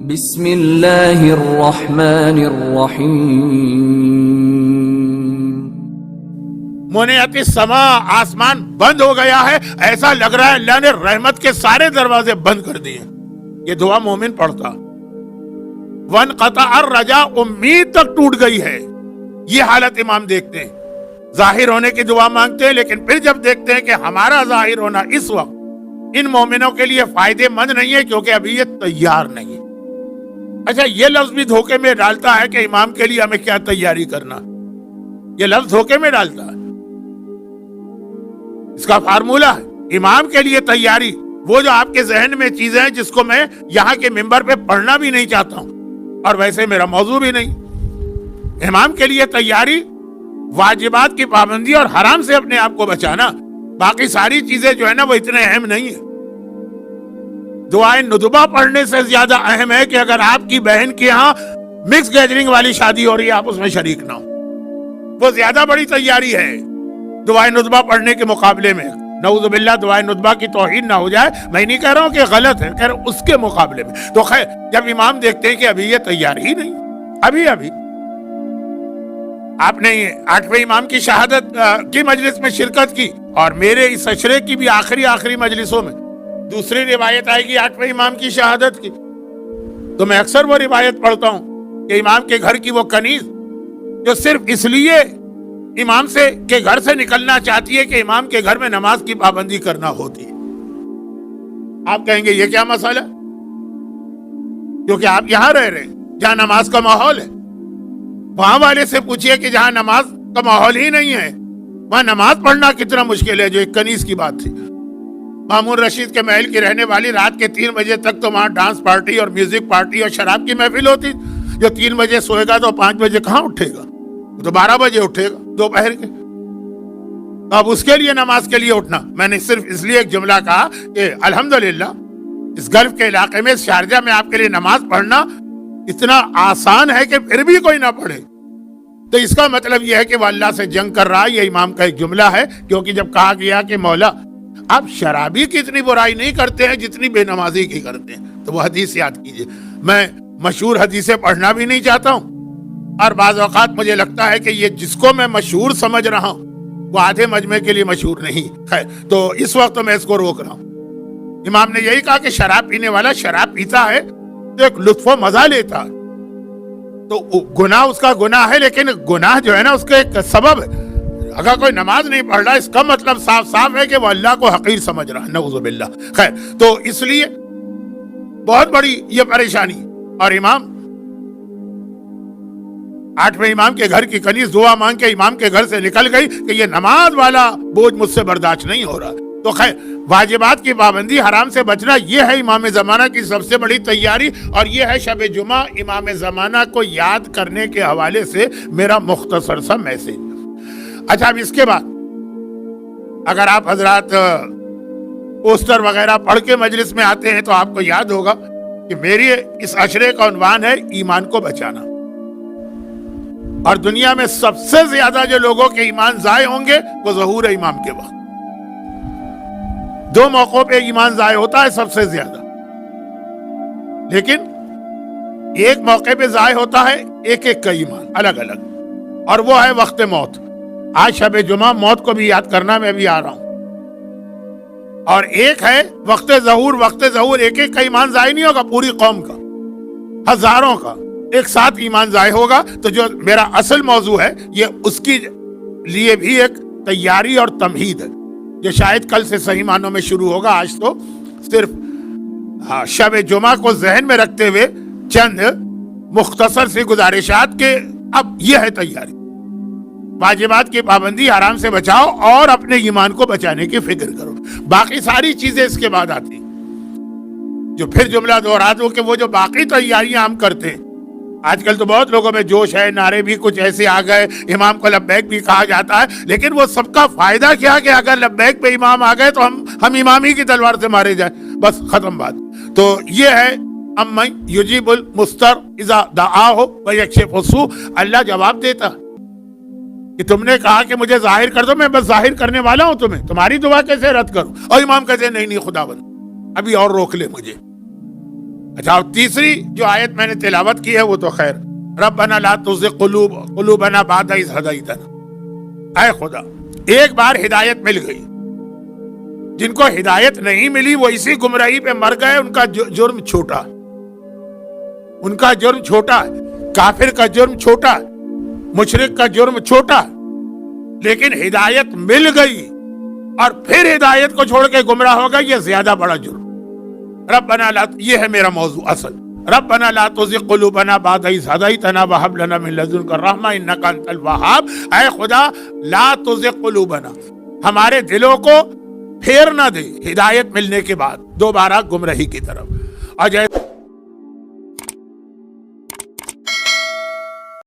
بسم اللہ الرحمن الرحیم۔ منعت السماء، آسمان بند ہو گیا ہے، ایسا لگ رہا ہے اللہ نے رحمت کے سارے دروازے بند کر دیے۔ یہ دعا مومن پڑھتا۔ وانقطع الرجاء، امید تک ٹوٹ گئی ہے۔ یہ حالت امام دیکھتے ہیں، ظاہر ہونے کی دعا مانگتے ہیں، لیکن پھر جب دیکھتے ہیں کہ ہمارا ظاہر ہونا اس وقت ان مومنوں کے لیے فائدے مند نہیں ہے، کیونکہ ابھی یہ تیار نہیں ہے۔ اچھا، یہ لفظ بھی دھوکے میں ڈالتا ہے کہ امام کے لیے ہمیں کیا تیاری کرنا، یہ لفظ دھوکے میں ڈالتا ہے۔ اس کا فارمولہ ہے امام کے لیے تیاری، وہ جو آپ کے ذہن میں چیزیں ہیں جس کو میں یہاں کے منبر پہ پڑھنا بھی نہیں چاہتا ہوں، اور ویسے میرا موضوع بھی نہیں۔ امام کے لیے تیاری واجبات کی پابندی اور حرام سے اپنے آپ کو بچانا، باقی ساری چیزیں جو ہے نا وہ اتنے اہم نہیں ہیں۔ دعائیں ندبہ پڑھنے سے زیادہ اہم ہے کہ اگر آپ کی بہن کے ہاں مکس گیدرنگ والی شادی ہو رہی ہے آپ اس میں شریک نہ ہو، وہ زیادہ بڑی تیاری ہے دعائیں ندبہ پڑھنے کے مقابلے میں۔ نعوذ باللہ دعائیں ندبہ کی توہین نہ ہو جائے، میں نہیں کہہ رہا ہوں کہ غلط ہے، کہہ رہا ہوں اس کے مقابلے میں۔ تو خیر، جب امام دیکھتے ہیں کہ ابھی یہ تیار ہی نہیں، ابھی آپ نے 8ویں امام کی شہادت کی مجلس میں شرکت کی، اور میرے اس اشرے کی بھی آخری مجلسوں میں دوسری روایت آئے گی 8ویں امام کی شہادت کی، تو میں اکثر وہ روایت پڑھتا ہوں کہ امام کے گھر کی وہ کنیز جو صرف اس لیے امام سے کے گھر سے نکلنا چاہتی ہے کہ امام کے گھر میں نماز کی پابندی کرنا ہوتی ہے۔ آپ کہیں گے یہ کیا مسئلہ، کیونکہ آپ یہاں رہ رہے ہیں جہاں نماز کا ماحول ہے۔ وہاں والے سے پوچھئے کہ جہاں نماز کا ماحول ہی نہیں ہے وہاں نماز پڑھنا کتنا مشکل ہے، جو ایک کنیز کی بات تھی۔ مامون رشید کے محل کی رہنے والی رات کے 3 بجے تک تو وہاں ڈانس پارٹی اور میوزک پارٹی اور شراب کی محفل ہوتی، جو 3 بجے سوئے گا تو 5 بجے کہاں اٹھے گا، تو 12 بجے اٹھے گا دوپہر کے۔ اب اس کے لیے نماز کے لیے اٹھنا، میں نے صرف اس لیے ایک جملہ کہا کہ الحمدللہ اس گلف کے علاقے میں شارجہ میں آپ کے لیے نماز پڑھنا اتنا آسان ہے کہ پھر بھی کوئی نہ پڑھے، تو اس کا مطلب یہ ہے کہ وہ اللہ سے جنگ کر رہا ہے۔ یہ امام کا ایک جملہ ہے، کیونکہ جب کہا گیا کہ مولا آپ شرابی کی اتنی برائی نہیں کرتے ہیں جتنی بے نمازی کی کرتے ہیں، تو وہ حدیث یاد کیجئے۔ میں مشہور حدیثیں پڑھنا بھی نہیں چاہتا ہوں، اور بعض اوقات مجھے لگتا ہے کہ یہ جس کو میں مشہور سمجھ رہا ہوں وہ آدھے مجمع کے لیے مشہور نہیں ہے، تو اس وقت میں اس کو روک رہا ہوں۔ امام نے یہی کہا کہ شراب پینے والا شراب پیتا ہے تو ایک لطف و مزہ لیتا ہے، تو گناہ اس کا گناہ ہے، لیکن گناہ جو ہے نا اس کا ایک سبب ہے۔ اگر کوئی نماز نہیں پڑھ رہا اس کا مطلب صاف ہے کہ وہ اللہ کو حقیر سمجھ رہا ہے، نعوذ باللہ۔ خیر، تو اس لیے بہت بڑی یہ پریشانی، اور امام 8ویں امام کے گھر کی کنیز دعا مانگ کے امام کے گھر سے نکل گئی کہ یہ نماز والا بوجھ مجھ سے برداشت نہیں ہو رہا۔ تو خیر، واجبات کی پابندی، حرام سے بچنا، یہ ہے امام زمانہ کی سب سے بڑی تیاری، اور یہ ہے شب جمعہ امام زمانہ کو یاد کرنے کے حوالے سے میرا مختصر سا میسج۔ اچھا، اب اس کے بعد اگر آپ حضرات پوسٹر وغیرہ پڑھ کے مجلس میں آتے ہیں تو آپ کو یاد ہوگا کہ میری اس عشرے کا عنوان ہے ایمان کو بچانا، اور دنیا میں سب سے زیادہ جو لوگوں کے ایمان ضائع ہوں گے وہ ظہور امام کے وقت۔ 2 موقعوں پہ ایمان ضائع ہوتا ہے سب سے زیادہ، لیکن ایک موقع پہ ضائع ہوتا ہے ایک کا ایمان الگ الگ، اور وہ ہے وقت موت۔ آج شب جمعہ موت کو بھی یاد کرنا میں بھی آ رہا ہوں، اور ایک ہے وقت ظہور۔ وقت ظہور ایک کا ایمان ضائع نہیں ہوگا، پوری قوم کا، ہزاروں کا ایک ساتھ ایمان ضائع ہوگا۔ تو جو میرا اصل موضوع ہے یہ اس کی لیے بھی ایک تیاری اور تمہید ہے، جو شاید کل سے صحیح معنوں میں شروع ہوگا۔ آج تو صرف شب جمعہ کو ذہن میں رکھتے ہوئے چند مختصر سی گزارشات کے اب یہ ہے تیاری۔ واجبات کی پابندی، حرام سے بچاؤ، اور اپنے ایمان کو بچانے کی فکر کرو۔ باقی ساری چیزیں اس کے بعد آتی ہیں، جو پھر جملہ دوہرا دو کہ وہ جو باقی تیاریاں ہم کرتے ہیں، آج کل تو بہت لوگوں میں جوش ہے، نعرے بھی کچھ ایسے آ گئے، امام کو لبیک بھی کہا جاتا ہے، لیکن وہ سب کا فائدہ کیا کہ اگر لبیک پہ امام آ گئے تو ہم امام ہی کی تلوار سے مارے جائیں، بس ختم بات۔ تو یہ ہے امن یجیب المضطر اذا دعاہ ویکشف السوء، اللہ جواب دیتا کہ تم نے کہا کہ مجھے ظاہر کر دو، میں بس ظاہر کرنے والا ہوں تمہیں، تمہاری دعا کیسے رد کروں؟ اور امام کہتے ہیں نہیں خداوند ابھی اور روک لے مجھے، اچھا، اور تیسری جو آیت میں نے تلاوت کی ہے وہ تو خیر، ربنا لا تزغ قلوبنا بعد اذ ہدیتنا، اے خدا ایک بار ہدایت مل گئی، جن کو ہدایت نہیں ملی وہ اسی گمراہی پہ مر گئے، ان کا جرم چھوٹا، ان کا جرم چھوٹا، کافر کا جرم چھوٹا، مشرک کا جرم چھوٹا، لیکن ہدایت مل گئی اور پھر ہدایت کو چھوڑ کے گمراہ ہو گئے، یہ زیادہ بڑا جرم۔ ربنا لا، یہ ہے میرا موضوع اصل، ربنا لا تزغ قلوبنا بعد اذ ہدیتنا وہب لنا من لدنک الرحمہ انک انت الوہاب، اے خدا لا تزغ قلوبنا، ہمارے دلوں کو پھیر نہ دے ہدایت ملنے کے بعد دوبارہ گمراہی کی طرف۔ اور